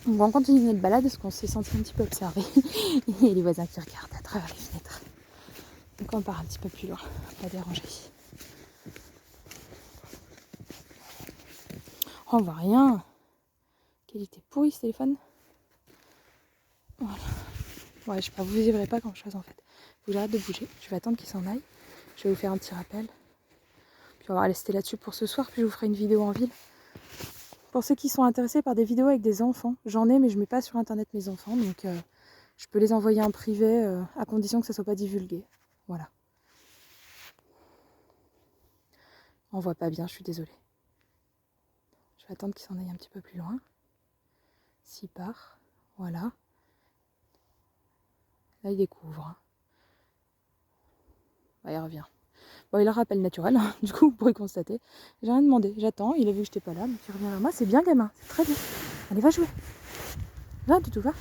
Donc on continue notre balade parce qu'on s'est senti un petit peu observé. Et les voisins qui regardent à travers les fenêtres. Donc on part un petit peu plus loin, pas déranger. Oh, on voit rien. Qualité pourrie ce téléphone. Voilà. Ouais, je sais pas, vous ne verrez pas grand chose en fait. Faut que j'arrête de bouger. Je vais attendre qu'il s'en aille. Je vais vous faire un petit rappel. Puis on va rester là-dessus pour ce soir. Puis je vous ferai une vidéo en ville. Pour ceux qui sont intéressés par des vidéos avec des enfants, j'en ai mais je mets pas sur internet mes enfants. Donc je peux les envoyer en privé à condition que ça soit pas divulgué. Voilà. On voit pas bien, je suis désolée. Je vais attendre qu'il s'en aille un petit peu plus loin. S'il part, voilà. Là il découvre. Bah, il revient. Bon, il a un rappel naturel, hein. Du coup, vous pourrez constater. J'ai rien demandé, j'attends, il a vu que j'étais pas là, mais il revient vers moi. C'est bien, gamin, c'est très bien. Allez, va jouer. Va, Doudou, va.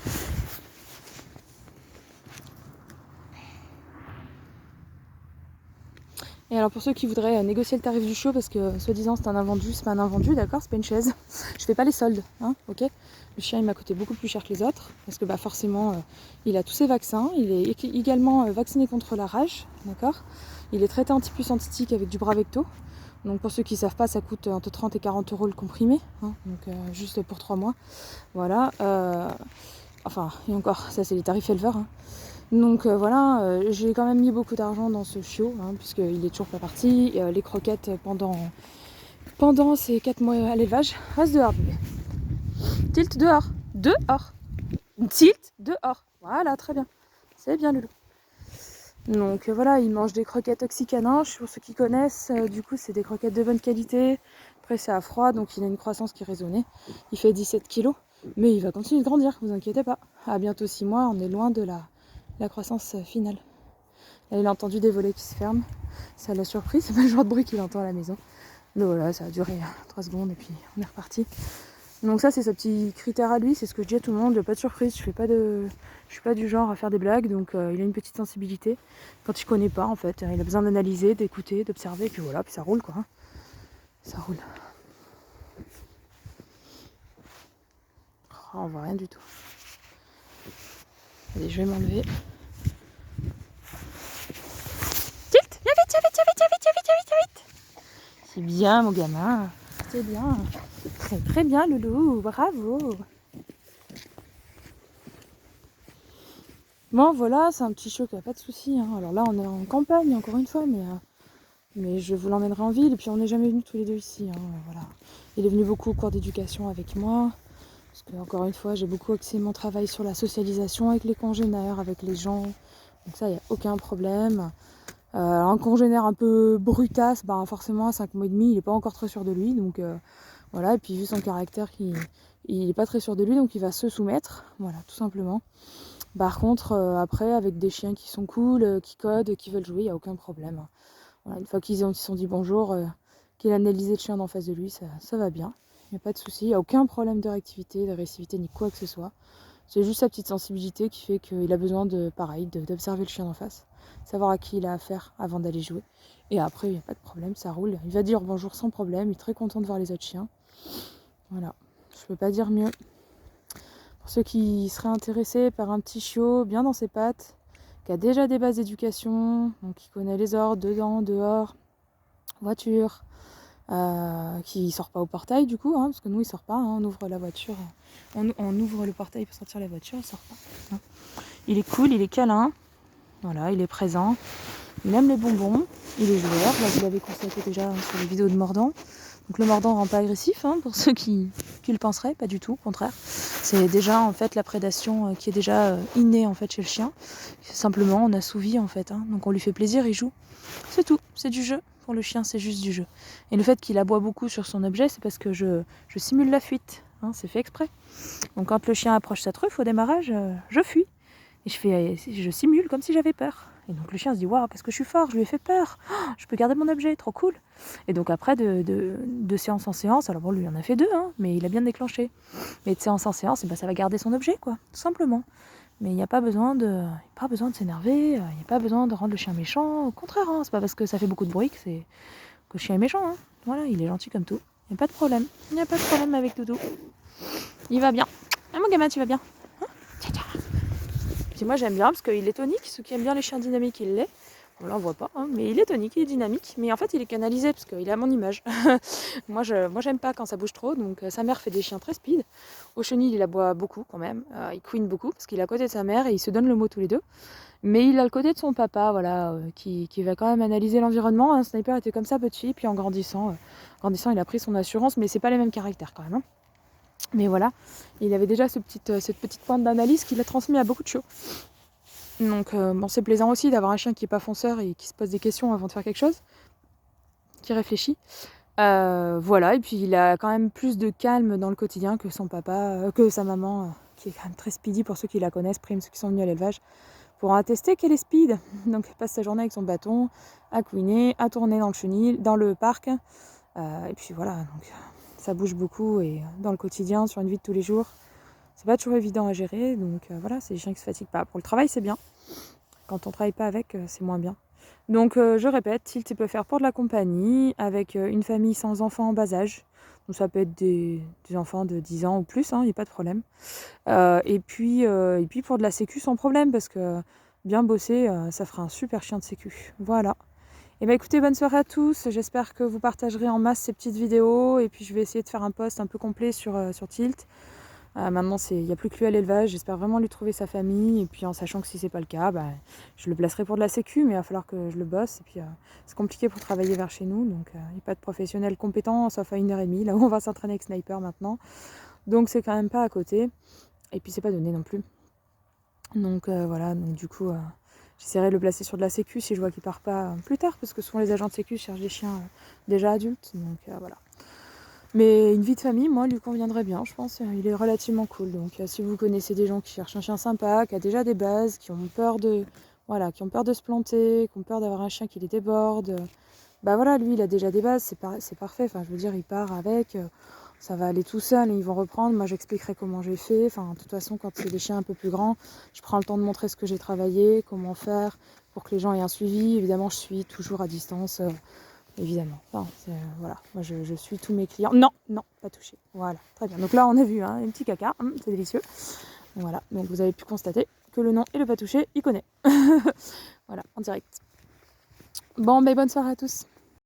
Et alors, pour ceux qui voudraient négocier le tarif du chiot, parce que soi-disant c'est un invendu, c'est pas un invendu, d'accord, c'est pas une chaise. Je fais pas les soldes, hein, ok. Le chien, il m'a coûté beaucoup plus cher que les autres, parce que bah, forcément, il a tous ses vaccins. Il est également vacciné contre la rage, d'accord. Il est traité antipuce-antitique avec du Bravecto. Donc pour ceux qui ne savent pas, ça coûte entre 30 et 40 euros le comprimé, hein, donc juste pour 3 mois. Voilà. Enfin, et encore, ça c'est les tarifs éleveurs. Hein. Donc voilà, j'ai quand même mis beaucoup d'argent dans ce chiot, hein, puisqu'il est toujours pas parti. Les croquettes pendant ces 4 mois à l'élevage. Reste dehors, bébé. Tilt dehors. Dehors. Tilt dehors. Voilà, très bien. C'est bien, Loulou. Donc voilà, il mange des croquettes oxycananches, pour ceux qui connaissent, du coup c'est des croquettes de bonne qualité. Après c'est à froid, donc il a une croissance qui est raisonnée. Il fait 17 kilos, mais il va continuer de grandir, vous inquiétez pas. À bientôt 6 mois, on est loin de la croissance finale. Là il a entendu des volets qui se ferment, ça l'a surpris, c'est pas le genre de bruit qu'il entend à la maison. Mais voilà, ça a duré 3 secondes et puis on est reparti. Donc ça c'est sa petit critère à lui, c'est ce que je dis à tout le monde, pas de surprise, je suis pas du genre à faire des blagues, donc il a une petite sensibilité quand il connaît pas en fait, il a besoin d'analyser, d'écouter, d'observer, et puis voilà, puis ça roule quoi, ça roule. Oh, on voit rien du tout. Allez, je vais m'enlever. Tilt, viens vite, viens vite, viens vite, viens vite, viens vite, viens vite, viens vite. C'est bien mon gamin, c'est bien, très très bien Loulou, bravo. Bon voilà, c'est un petit chiot qui a pas de soucis. Hein. Alors là on est en campagne encore une fois, mais je vous l'emmènerai en ville et puis on n'est jamais venus tous les deux ici. Hein. Voilà. Il est venu beaucoup au cours d'éducation avec moi, parce que encore une fois j'ai beaucoup axé mon travail sur la socialisation avec les congénères, avec les gens. Donc ça il n'y a aucun problème. Un congénère un peu brutasse, bah forcément à 5 mois et demi il n'est pas encore très sûr de lui. Donc voilà, et puis vu son caractère il n'est pas très sûr de lui, donc il va se soumettre. Voilà, tout simplement. Par contre, après, avec des chiens qui sont cool, qui codent, qui veulent jouer, il n'y a aucun problème. Voilà, une fois qu'ils se sont dit bonjour, qu'il a analysé le chien d'en face de lui, ça va bien. Il n'y a pas de souci, il n'y a aucun problème de réactivité, d'agressivité, ni quoi que ce soit. C'est juste sa petite sensibilité qui fait qu'il a besoin d'observer le chien d'en face, savoir à qui il a affaire avant d'aller jouer. Et après, il n'y a pas de problème, ça roule. Il va dire bonjour sans problème, il est très content de voir les autres chiens. Voilà, je peux pas dire mieux. Pour ceux qui seraient intéressés par un petit chiot bien dans ses pattes, qui a déjà des bases d'éducation, donc qui connaît les ordres, dedans, dehors, voiture, qui sort pas au portail du coup, hein, parce que nous il sort pas, hein, on ouvre la voiture, on ouvre le portail pour sortir la voiture, il sort pas. Hein. Il est cool, il est câlin, voilà, il est présent, il aime les bonbons, il est joueur, là vous l'avez constaté déjà sur les vidéos de Mordant. Donc le mordant rend pas agressif, hein, pour ceux qui le penseraient, pas du tout, au contraire. C'est déjà en fait la prédation qui est déjà innée en fait chez le chien. Simplement on assouvit en fait, hein. Donc on lui fait plaisir, il joue. C'est tout, c'est du jeu. Pour le chien, c'est juste du jeu. Et le fait qu'il aboie beaucoup sur son objet, c'est parce que je simule la fuite, hein, c'est fait exprès. Donc quand le chien approche sa truffe au démarrage, je fuis. Et je simule comme si j'avais peur. Et donc le chien se dit waouh, parce que je suis fort, je lui ai fait peur, oh, je peux garder mon objet, trop cool. Et donc après de séance en séance, alors bon lui il en a fait 2, hein, mais il a bien déclenché. Mais de séance en séance, et ben, ça va garder son objet quoi, tout simplement. Mais il n'y a pas besoin de s'énerver, il n'y a pas besoin de rendre le chien méchant. Au contraire, hein, c'est pas parce que ça fait beaucoup de bruit que le chien est méchant. Hein. Voilà, il est gentil comme tout. Il n'y a pas de problème. Il n'y a pas de problème avec Doudou. Il va bien. Ah mon gamin, tu vas bien? Tcha, tcha. Puis moi j'aime bien parce qu'il est tonique, ceux qui aiment bien les chiens dynamiques, il l'est. On l'en voit pas, hein, mais il est tonique, il est dynamique. Mais en fait il est canalisé parce qu'il est à mon image. moi j'aime pas quand ça bouge trop, donc sa mère fait des chiens très speed. Au chenil il aboie beaucoup quand même, il couine beaucoup parce qu'il est à côté de sa mère et ils se donnent le mot tous les deux. Mais il a le côté de son papa, voilà, qui va quand même analyser l'environnement. Un sniper était comme ça petit, puis en grandissant, il a pris son assurance, mais c'est pas les mêmes caractères quand même, hein. Mais voilà, il avait déjà cette petite pointe d'analyse qu'il a transmis à beaucoup de chiots. Donc bon, c'est plaisant aussi d'avoir un chien qui est pas fonceur et qui se pose des questions avant de faire quelque chose, qui réfléchit. Voilà, et puis il a quand même plus de calme dans le quotidien que son papa, que sa maman, qui est quand même très speedy pour ceux qui la connaissent, prime ceux qui sont venus à l'élevage, pour attester qu'elle est speed. Donc elle passe sa journée avec son bâton, à couiner, à tourner dans le chenil, dans le parc. Et puis voilà, donc ça bouge beaucoup et dans le quotidien, sur une vie de tous les jours, c'est pas toujours évident à gérer. Donc voilà, c'est des chiens qui se fatiguent pas. Pour le travail, c'est bien. Quand on travaille pas avec, c'est moins bien. Donc je répète, Tilt peut faire pour de la compagnie, avec une famille sans enfants en bas âge. Donc ça peut être des enfants de 10 ans ou plus, il n'y a pas de problème. Et puis pour de la sécu sans problème, parce que bien bosser, ça fera un super chien de sécu. Voilà. Et bah écoutez, bonne soirée à tous. J'espère que vous partagerez en masse ces petites vidéos. Et puis je vais essayer de faire un post un peu complet sur Tilt. Maintenant, il n'y a plus que lui à l'élevage. J'espère vraiment lui trouver sa famille. Et puis en sachant que si c'est pas le cas, je le placerai pour de la sécu, mais il va falloir que je le bosse. Et puis c'est compliqué pour travailler vers chez nous. Donc il n'y a pas de professionnel compétent, sauf à 1h30, là où on va s'entraîner avec Sniper maintenant. Donc c'est quand même pas à côté. Et puis c'est pas donné non plus. Donc voilà, donc du coup j'essaierai de le placer sur de la sécu si je vois qu'il part pas plus tard, parce que souvent les agents de sécu cherchent des chiens déjà adultes, donc voilà. Mais une vie de famille, moi, lui conviendrait bien, je pense. Il est relativement cool. Donc si vous connaissez des gens qui cherchent un chien sympa, qui a déjà des bases, qui ont peur de, voilà, qui ont peur de se planter, qui ont peur d'avoir un chien qui les déborde, bah voilà, lui il a déjà des bases, c'est parfait. Enfin, je veux dire, il part avec, ça va aller tout seul et ils vont reprendre. Moi, j'expliquerai comment j'ai fait. Enfin, de toute façon, quand c'est des chiens un peu plus grands, je prends le temps de montrer ce que j'ai travaillé, comment faire pour que les gens aient un suivi. Évidemment, je suis toujours à distance. Évidemment. Enfin, voilà, moi je suis tous mes clients. Non, non, pas touché. Voilà, très bien. Donc là, on a vu un petit caca, c'est délicieux. Voilà, donc vous avez pu constater que le nom et le pas touché, il connaît. Voilà, en direct. Bon, bonne soirée à tous.